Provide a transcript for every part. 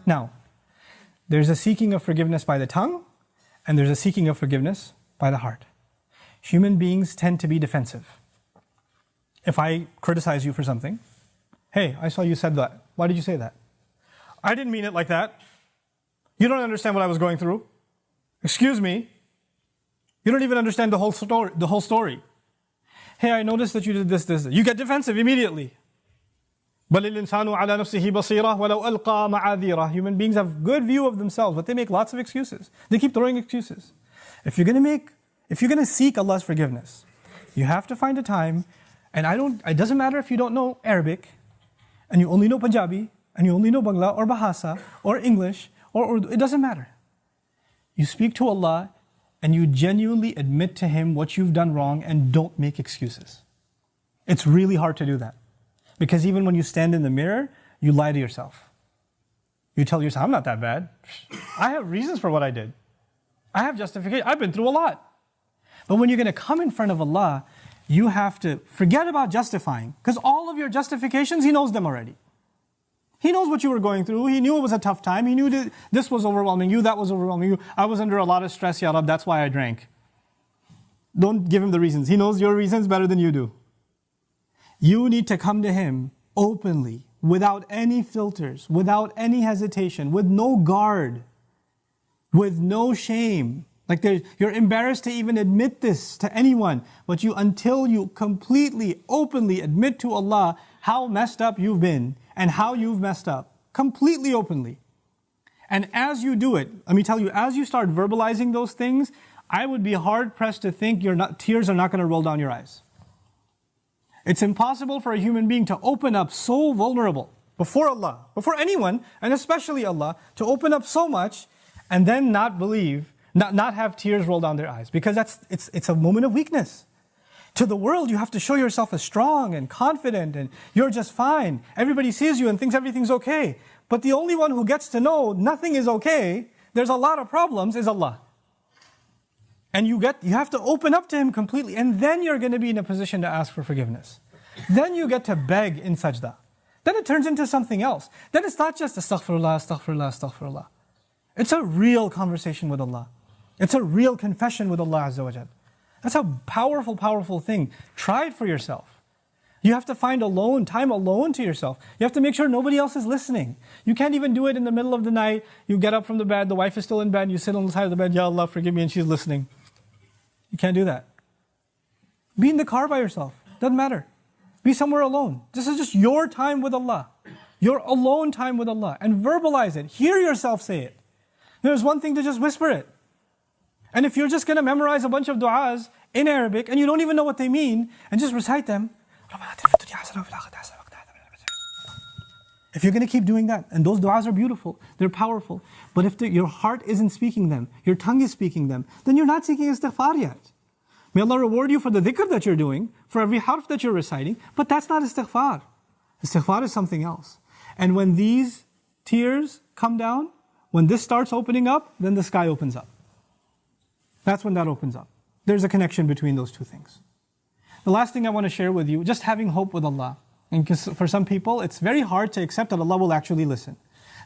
Now, there's a seeking of forgiveness by the tongue, and there's a seeking of forgiveness by the heart. Human beings tend to be defensive. If I criticize you for something, hey, I saw you said that. Why did you say that? I didn't mean it like that. You don't understand what I was going through. Excuse me. You don't even understand the whole story. Hey, I noticed that you did this. You get defensive immediately. بَلِ الْإِنسَانُ عَلَى نَفْسِهِ بَصِيرَةٌ وَلَوْ أَلْقَى مَعَاذِيرَهُ. Human beings have good view of themselves, but they make lots of excuses. They keep throwing excuses. If you're going to seek Allah's forgiveness, you have to find a time, and it doesn't matter if you don't know Arabic, and you only know Punjabi, and you only know Bangla, or Bahasa, or English, or Urdu, it doesn't matter. You speak to Allah, and you genuinely admit to Him what you've done wrong, and don't make excuses. It's really hard to do that. Because even when you stand in the mirror, you lie to yourself. You tell yourself, I'm not that bad. I have reasons for what I did. I have justification. I've been through a lot. But when you're going to come in front of Allah, you have to forget about justifying. Because all of your justifications, He knows them already. He knows what you were going through. He knew it was a tough time. He knew that this was overwhelming you, that was overwhelming you. I was under a lot of stress, Ya Rab, that's why I drank. Don't give Him the reasons. He knows your reasons better than you do. You need to come to Him openly, without any filters, without any hesitation, with no guard, with no shame. Like you're embarrassed to even admit this to anyone, but until you completely, openly admit to Allah how messed up you've been and how you've messed up, completely openly. And as you do it, let me tell you, as you start verbalizing those things, I would be hard pressed to think tears are not going to roll down your eyes. It's impossible for a human being to open up so vulnerable before Allah, before anyone, and especially Allah, to open up so much and then not believe, not have tears roll down their eyes, because it's a moment of weakness. To the world, you have to show yourself as strong and confident and you're just fine. Everybody sees you and thinks everything's okay. But the only one who gets to know nothing is okay, there's a lot of problems, is Allah. And you have to open up to Him completely, and then you're going to be in a position to ask for forgiveness. Then you get to beg in sajda. Then it turns into something else. Then it's not just astaghfirullah, astaghfirullah, astaghfirullah. It's a real conversation with Allah. It's a real confession with Allah Azza wa Jal. That's a powerful, powerful thing. Try it for yourself. You have to find time alone to yourself. You have to make sure nobody else is listening. You can't even do it in the middle of the night. You get up from the bed, the wife is still in bed, you sit on the side of the bed, Ya Allah, forgive me, and she's listening. You can't do that. Be in the car by yourself. Doesn't matter. Be somewhere alone. This is just your time with Allah. Your alone time with Allah. And verbalize it. Hear yourself say it. There's one thing to just whisper it. And if you're just going to memorize a bunch of du'as in Arabic and you don't even know what they mean, and just recite them, if you're going to keep doing that, and those du'as are beautiful, they're powerful, but if your heart isn't speaking them, your tongue is speaking them, then you're not seeking istighfar yet. May Allah reward you for the dhikr that you're doing, for every harf that you're reciting, but that's not istighfar. Istighfar is something else. And when these tears come down, when this starts opening up, then the sky opens up. That's when that opens up. There's a connection between those two things. The last thing I want to share with you, just having hope with Allah. And for some people, it's very hard to accept that Allah will actually listen.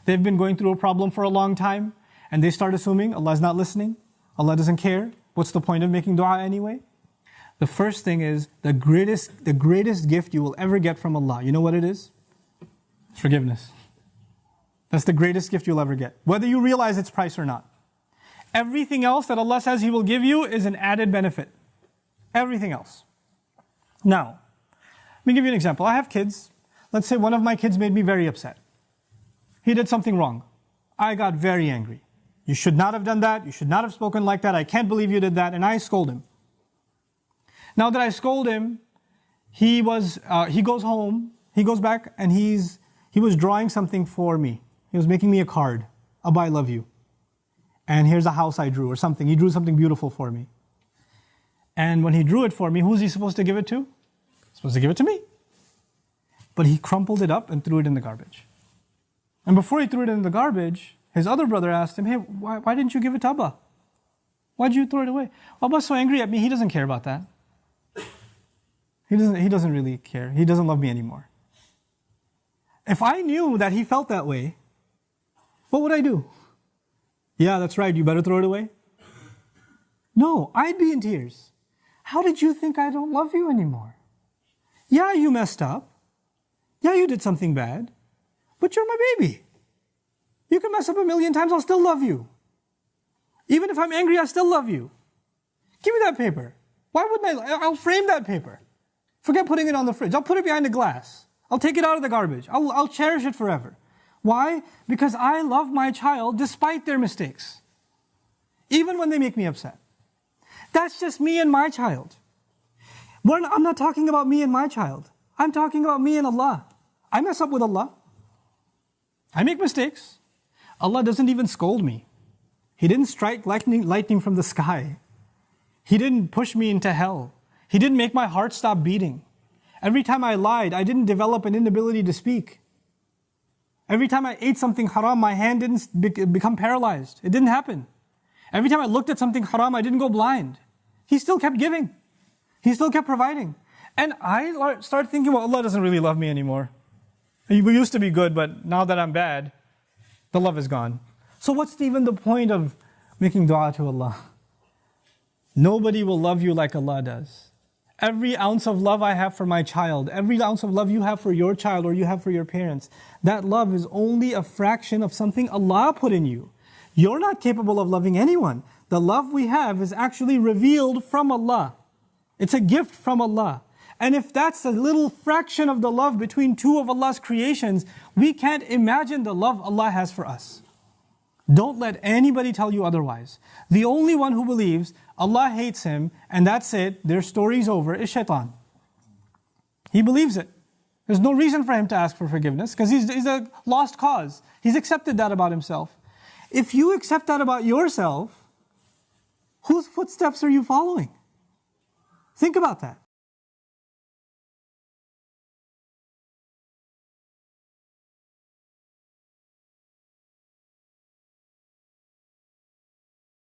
They've been going through a problem for a long time, and they start assuming Allah is not listening, Allah doesn't care. What's the point of making dua anyway? The first thing is, the greatest gift you will ever get from Allah. You know what it is? It's forgiveness. That's the greatest gift you'll ever get, whether you realize its price or not. Everything else that Allah says He will give you is an added benefit. Everything else. Now, let me give you an example. I have kids. Let's say one of my kids made me very upset. He did something wrong. I got very angry. You should not have done that. You should not have spoken like that. I can't believe you did that. And I scold him. Now that I scold him, he goes home, he goes back, and he was drawing something for me. He was making me a card, Abba, I love you. And here's a house I drew or something. He drew something beautiful for me. And when he drew it for me, who's he supposed to give it to? He's supposed to give it to me. But he crumpled it up and threw it in the garbage. And before he threw it in the garbage, his other brother asked him, hey, why didn't you give it to Abba? Why did you throw it away? Abba's so angry at me, he doesn't care about that. He doesn't really care. He doesn't love me anymore. If I knew that he felt that way, what would I do? Yeah, that's right, you better throw it away. No, I'd be in tears. How did you think I don't love you anymore? Yeah, you messed up. Yeah, you did something bad. But you're my baby. You can mess up 1,000,000 times, I'll still love you. Even if I'm angry, I still love you. Give me that paper. Why wouldn't I? I'll frame that paper. Forget putting it on the fridge. I'll put it behind the glass. I'll take it out of the garbage. I'll cherish it forever. Why? Because I love my child despite their mistakes. Even when they make me upset. That's just me and my child. I'm not talking about me and my child. I'm talking about me and Allah. I mess up with Allah. I make mistakes. Allah doesn't even scold me. He didn't strike lightning from the sky. He didn't push me into hell. He didn't make my heart stop beating. Every time I lied, I didn't develop an inability to speak. Every time I ate something haram, my hand didn't become paralyzed. It didn't happen. Every time I looked at something haram, I didn't go blind. He still kept giving. He still kept providing. And I started thinking, well, Allah doesn't really love me anymore. We used to be good, but now that I'm bad, the love is gone. So what's even the point of making dua to Allah? Nobody will love you like Allah does. Every ounce of love I have for my child, every ounce of love you have for your child or you have for your parents, that love is only a fraction of something Allah put in you. You're not capable of loving anyone. The love we have is actually revealed from Allah. It's a gift from Allah. And if that's a little fraction of the love between two of Allah's creations, we can't imagine the love Allah has for us. Don't let anybody tell you otherwise. The only one who believes Allah hates him and that's it, their story's over, is shaitan. He believes it. There's no reason for him to ask for forgiveness because he's a lost cause. He's accepted that about himself. If you accept that about yourself, whose footsteps are you following? Think about that.